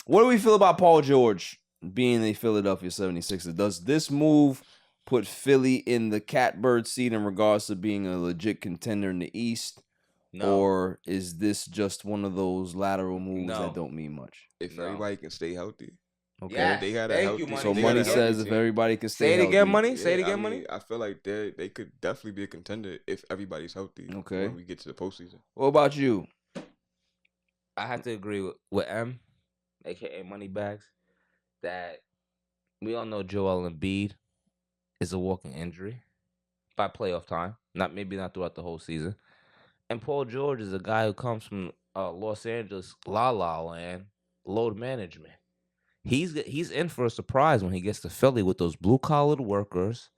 What do we feel about Paul George being a Philadelphia 76er? Does this move put Philly in the catbird seat in regards to being a legit contender in the East? No. Or is this just one of those lateral moves that don't mean much? If everybody can stay healthy. Okay. Yes, They had a thank healthy, you, Money. So they Money got a healthy says if team. everybody can stay Say it healthy. again, Money. Yeah, Say it again, I Money. mean, I feel like they could definitely be a contender if everybody's healthy. Okay. When we get to the postseason. What about you? I have to agree with M, aka Moneybags, that we all know Joel Embiid is a walking injury by playoff time. Maybe not throughout the whole season. And Paul George is a guy who comes from Los Angeles, La La Land, load management. He's in for a surprise when he gets to Philly with those blue collared workers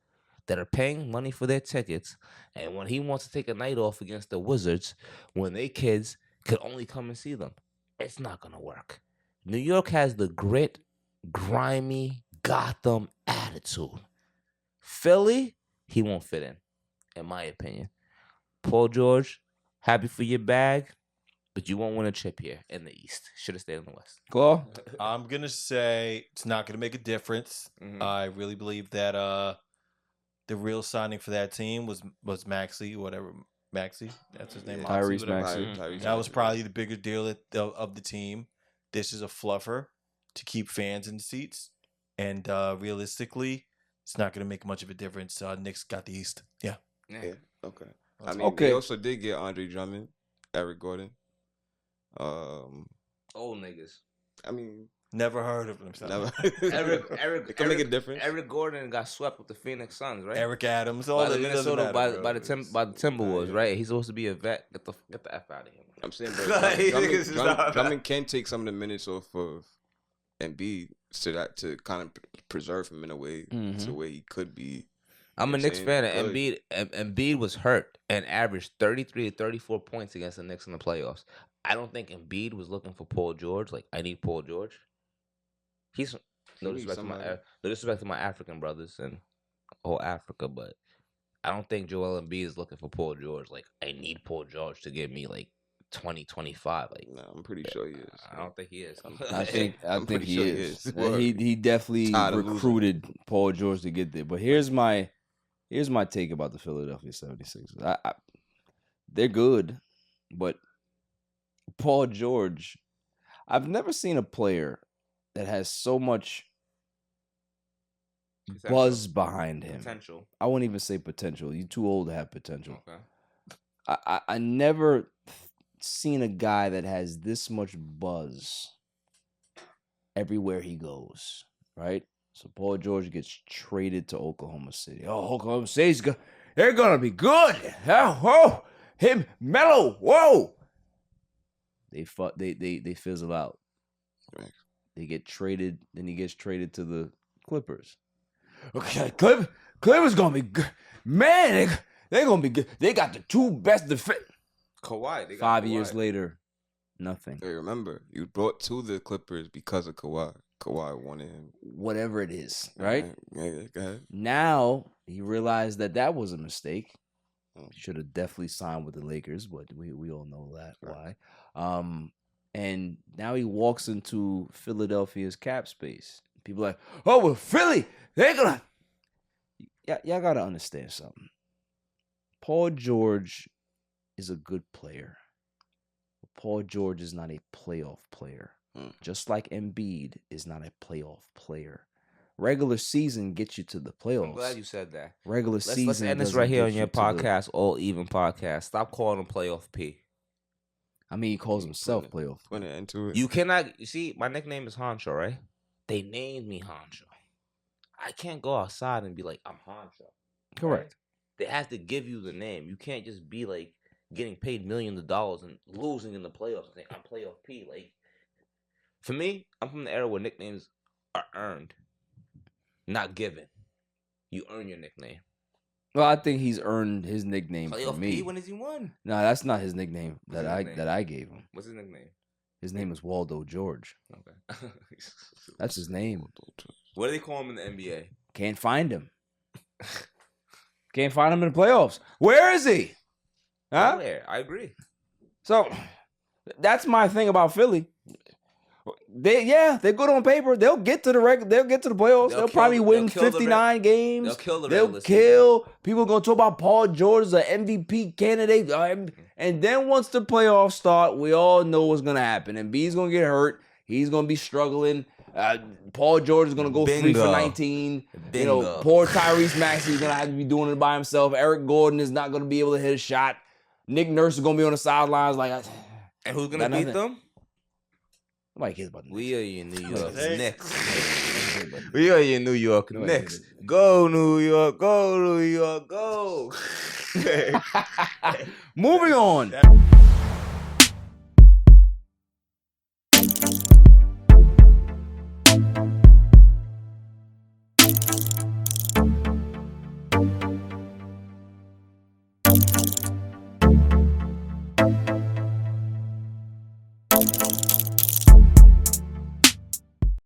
that are paying money for their tickets, and when he wants to take a night off against the Wizards, when they kids could only come and see them, it's not gonna work. New York has the grit, grimy Gotham attitude. Philly, he won't fit in my opinion. Paul George, happy for your bag, but you won't win a chip here in the East. Should have stayed in the West. Claw? I'm gonna say it's not gonna make a difference. I really believe that the real signing for that team was Maxey, whatever Maxey, that's his name. Tyrese Maxey. Maxey. That was probably the bigger deal of the team. This is a fluffer to keep fans in the seats, and realistically, it's not gonna make much of a difference. Knicks got the East. Yeah. Yeah. Okay. I mean, they also did get Andre Drummond, Eric Gordon. Old niggas. I mean, never heard of him. never. Eric can make a difference. Eric Gordon got swept with the Phoenix Suns, right? Eric Adams, by the Minnesota, by the by Timberwolves, right? He's supposed to be a vet. Get the F out of here. I'm saying, but Drummond can take some of the minutes off of Embiid to kind of preserve him in a way to where he could be. I'm a Knicks fan. And Embiid was hurt and averaged 33 to 34 points against the Knicks in the playoffs. I don't think Embiid was looking for Paul George. Like, I need Paul George. He's no disrespect to my African brothers and whole Africa, but I don't think Joel Embiid is looking for Paul George. Like, I need Paul George to give me like 20, 25. Like, no, I'm pretty sure he is. I don't think he is. I think he sure is. he He definitely recruited Paul George to get there. But here's my take about the Philadelphia 76ers. They're good, but Paul George, I've never seen a player that has so much buzz behind him. Potential. I wouldn't even say potential. You're too old to have potential. Okay. I never seen a guy that has this much buzz everywhere he goes, right? So Paul George gets traded to Oklahoma City. Oh, Oklahoma City's they're gonna be good. Oh, him Melo. Whoa. They fizzle out. Right. They get traded. Then he gets traded to the Clippers. Okay, Clippers gonna be good. Man, they're gonna be good. They got the two best defense. Kawhi. 5 years later, nothing. Hey, remember, you brought to the Clippers because of Kawhi. Kawhi wanted him. Whatever it is, right? Yeah, go ahead. Now he realized that was a mistake. Should have definitely signed with the Lakers, but we all know that why. And now he walks into Philadelphia's cap space. People are like, oh, well, Philly, they're gonna. Y'all gotta understand something. Paul George is a good player. Paul George is not a playoff player. Just like Embiid is not a playoff player. Regular season gets you to the playoffs. I'm glad you said that. Regular season. Let's end this right here on your podcast, All Even Podcast. Stop calling him Playoff P. I mean, he calls himself Playoff. Into it. You cannot. You see, my nickname is Honcho, right? They named me Honcho. I can't go outside and be like, I'm Honcho. Correct. Right? They have to give you the name. You can't just be like getting paid millions of dollars and losing in the playoffs and saying, I'm Playoff P. Like, for me, I'm from the era where nicknames are earned, not given. You earn your nickname. Well, I think he's earned his nickname Playoff for me. P, when has he won? No, that's not his nickname What's that his nickname? I gave him. What's his nickname? His name is Waldo George. Okay. That's his name. What do they call him in the NBA? Can't find him. Can't find him in the playoffs. Where is he? Huh? Where? I agree. So that's my thing about Philly. They're good on paper. They'll get to the playoffs. They'll probably win 59 games. They'll kill the They'll regular kill. People are gonna talk about Paul George as an MVP candidate. And then once the playoffs start, we all know what's gonna happen. And B's gonna get hurt. He's gonna be struggling. Paul George is gonna go 3 for 19. Bingo. Poor Tyrese Maxey is gonna have to be doing it by himself. Eric Gordon is not gonna be able to hit a shot. Nick Nurse is gonna be on the sidelines and who's gonna beat them? Nobody cares about We are your New York Knicks. We are your New York Knicks. Go New York, go New York, go. Moving on.